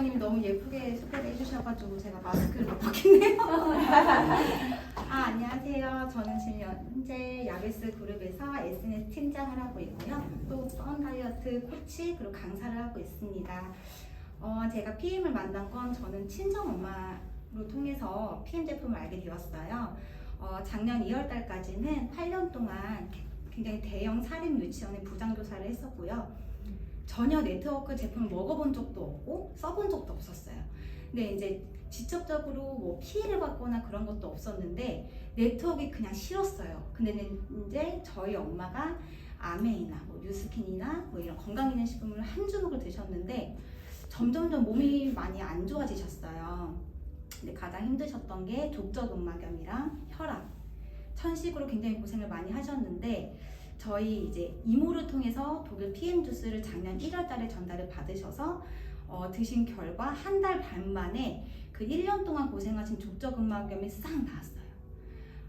원장님이 너무 예쁘게 소개를 해주셔가지고 제가 마스크를 못 벗겠네요. 안녕하세요. 저는 지금 현재 야베스 그룹에서 SNS 팀장을 하고 있고요. 또 다이어트 코치 그리고 강사를 하고 있습니다. 제가 PM을 만난 건 저는 친정 엄마로 통해서 PM 제품을 알게 되었어요. 작년 2월 달까지는 8년 동안 굉장히 대형 사립 유치원에 부장교사를 했었고요. 전혀 네트워크 제품을 먹어본 적도 없고 써본 적도 없었어요. 근데 이제 직접적으로 뭐 피해를 받거나 그런 것도 없었는데 네트워크가 그냥 싫었어요. 근데 이제 저희 엄마가 아메이나 뭐 뉴스킨이나 뭐 이런 건강기능식품을 한 주먹을 드셨는데 점점점 몸이 많이 안 좋아지셨어요. 근데 가장 힘드셨던 게 족저근막염이랑 혈압, 천식으로 굉장히 고생을 많이 하셨는데 저희 이제 이모를 통해서 독일 PM 주스를 작년 1월 달에 전달을 받으셔서 드신 결과 한 달 반 만에 그 1년 동안 고생하신 족저근막염이 싹 나았어요.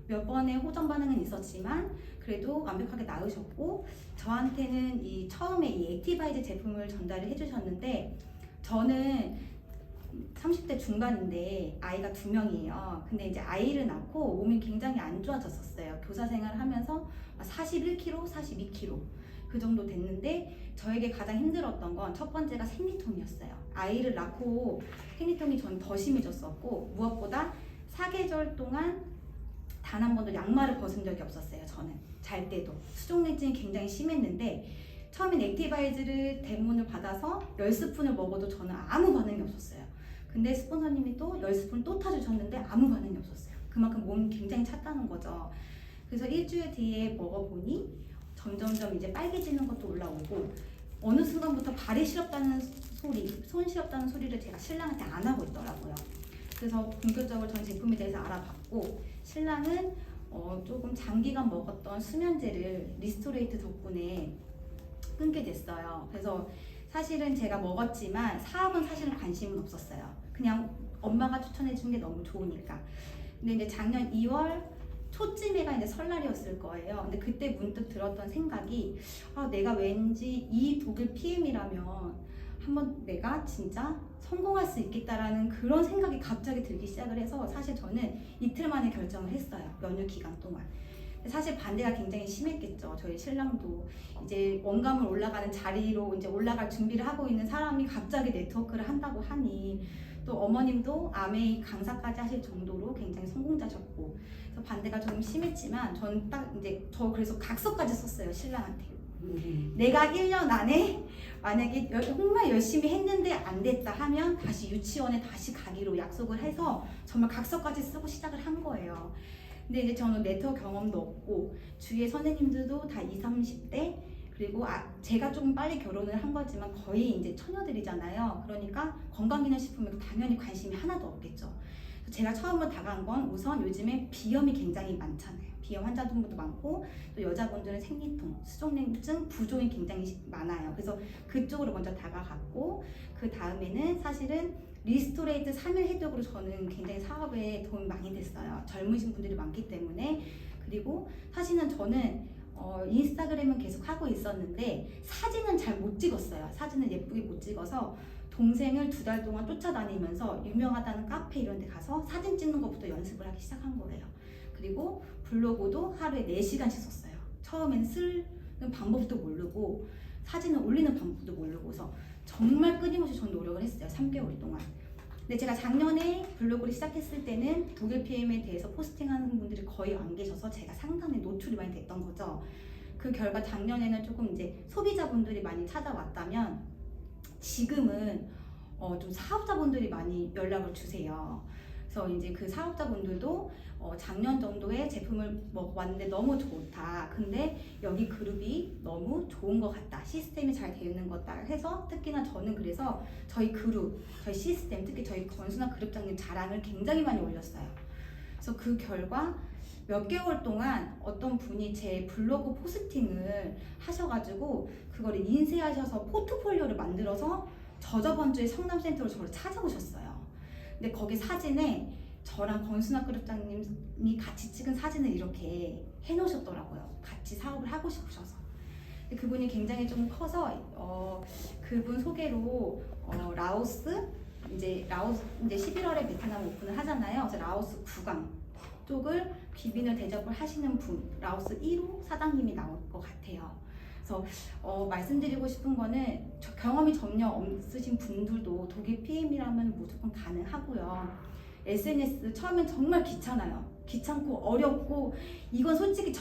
몇 번의 호전 반응은 있었지만 그래도 완벽하게 나으셨고 저한테는 처음에 이 액티바이즈 제품을 전달을 해주셨는데 저는 30대 중반인데 아이가 2명이에요. 근데 이제 아이를 낳고 몸이 굉장히 안 좋아졌었어요. 교사 생활을 하면서 41kg, 42kg 그 정도 됐는데 저에게 가장 힘들었던 건 첫 번째가 생리통이었어요. 아이를 낳고 생리통이 전 더 심해졌었고 무엇보다 사계절 동안 단 한 번도 양말을 벗은 적이 없었어요. 저는 잘 때도 수족냉증이 굉장히 심했는데 처음엔 액티바이즈를 대문을 받아서 10스푼을 먹어도 저는 아무 반응이 없었어요. 근데 스폰서님이 또 10스푼 또 타주셨는데 아무 반응이 없었어요. 그만큼 몸이 굉장히 찼다는 거죠. 그래서 일주일 뒤에 먹어보니 점점점 이제 빨개지는 것도 올라오고 어느 순간부터 발이 시렵다는 소리, 손 시렵다는 소리를 제가 신랑한테 안 하고 있더라고요. 그래서 본격적으로 전 제품에 대해서 알아봤고 신랑은 조금 장기간 먹었던 수면제를 리스토레이트 덕분에 끊게 됐어요. 그래서 사실은 제가 먹었지만 사업은 사실은 관심은 없었어요. 그냥 엄마가 추천해 준 게 너무 좋으니까. 근데 이제 작년 2월 초쯤에가 이제 설날이었을 거예요. 근데 그때 문득 들었던 생각이 내가 왠지 이 독일 PM이라면 한번 내가 진짜 성공할 수 있겠다라는 그런 생각이 갑자기 들기 시작을 해서 사실 저는 이틀 만에 결정을 했어요. 연휴 기간 동안. 사실 반대가 굉장히 심했겠죠. 저희 신랑도 이제 원감을 올라가는 자리로 이제 올라갈 준비를 하고 있는 사람이 갑자기 네트워크를 한다고 하니 또 어머님도 아메이 강사까지 하실 정도로 굉장히 성공자셨고 그래서 반대가 좀 심했지만 저는 딱 이제 그래서 각서까지 썼어요. 신랑한테. 내가 1년 안에 만약에 정말 열심히 했는데 안 됐다 하면 다시 유치원에 다시 가기로 약속을 해서 정말 각서까지 쓰고 시작을 한 거예요. 근데 이제 저는 네트워크 경험도 없고 주위의 선생님들도 다 20, 30대 그리고 제가 조금 빨리 결혼을 한 거지만 거의 이제 처녀들이잖아요. 그러니까 건강기능식품에 당연히 관심이 하나도 없겠죠. 제가 처음으로 다가간 건 우선 요즘에 비염이 굉장히 많잖아요. 비염 환자분들도 많고 또 여자분들은 생리통, 수족냉증, 부종이 굉장히 많아요. 그래서 그쪽으로 먼저 다가갔고 그 다음에는 사실은 리스토레이트 3일 해독으로 저는 굉장히 사업에 도움이 많이 됐어요. 젊으신 분들이 많기 때문에. 그리고 사실은 저는 인스타그램은 계속 하고 있었는데 사진은 잘 못 찍었어요. 사진을 예쁘게 못 찍어서 동생을 2달 동안 쫓아다니면서 유명하다는 카페 이런 데 가서 사진 찍는 것부터 연습을 하기 시작한 거예요. 그리고 블로그도 하루에 4시간씩 썼어요. 처음엔 쓰는 방법도 모르고 사진을 올리는 방법도 모르고서 정말 끊임없이 전 노력을 했어요. 3개월 동안. 근데 제가 작년에 블로그를 시작했을 때는 독일 PM에 대해서 포스팅하는 분들이 거의 안 계셔서 제가 상당히 노출이 많이 됐던 거죠. 그 결과 작년에는 조금 이제 소비자분들이 많이 찾아왔다면 지금은 좀 사업자분들이 많이 연락을 주세요. 그래서 이제 그 사업자분들도 작년 정도에 제품을 먹어봤는데 너무 좋다. 근데 여기 그룹이 너무 좋은 것 같다. 시스템이 잘 되어 있는 것 같다 해서 특히나 저는 그래서 저희 그룹, 저희 시스템, 특히 저희 권순아 그룹장님 자랑을 굉장히 많이 올렸어요. 그래서 그 결과 몇 개월 동안 어떤 분이 제 블로그 포스팅을 하셔가지고 그걸 인쇄하셔서 포트폴리오를 만들어서 저번 주에 성남센터로 저를 찾아오셨어요. 근데 거기 사진에 저랑 권순아 그룹장님이 같이 찍은 사진을 이렇게 해놓으셨더라고요. 같이 사업을 하고 싶으셔서. 근데 그분이 굉장히 좀 커서 그분 소개로 라오스, 이제 라오스 이제 11월에 베트남 오픈을 하잖아요. 그래서 라오스 구강 쪽을 귀빈을 대접을 하시는 분, 라오스 1호 사장님이 나올 것 같아요. 그래서 말씀드리고 싶은 거는 경험이 전혀 없으신 분들도 독일 PM이라면 무조건 가능하고요. SNS 처음엔 정말 귀찮아요. 귀찮고 어렵고 이건 솔직히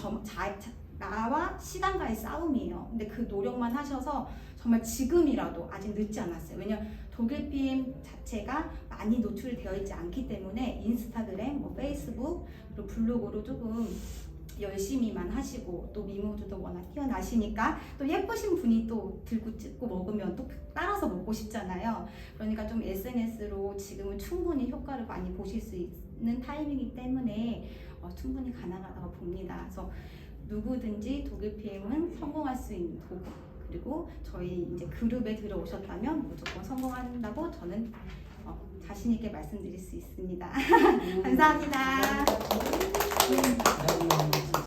나와 시간과의 싸움이에요. 근데 그 노력만 하셔서 정말 지금이라도 아직 늦지 않았어요. 왜냐면 독일 PM 자체가 많이 노출되어 있지 않기 때문에 인스타그램, 뭐 페이스북, 그리고 블로그로 조금 열심히만 하시고 또 미모도 워낙 뛰어나시니까 또 예쁘신 분이 또 들고 찍고 먹으면 또 따라서 먹고 싶잖아요. 그러니까 좀 SNS로 지금은 충분히 효과를 많이 보실 수 있는 타이밍이기 때문에 충분히 가능하다고 봅니다. 그래서 누구든지 독일 PM은 성공할 수 있는 도구, 그리고 저희 이제 그룹에 들어오셨다면 무조건 성공한다고 저는 자신 있게 말씀드릴 수 있습니다. 감사합니다.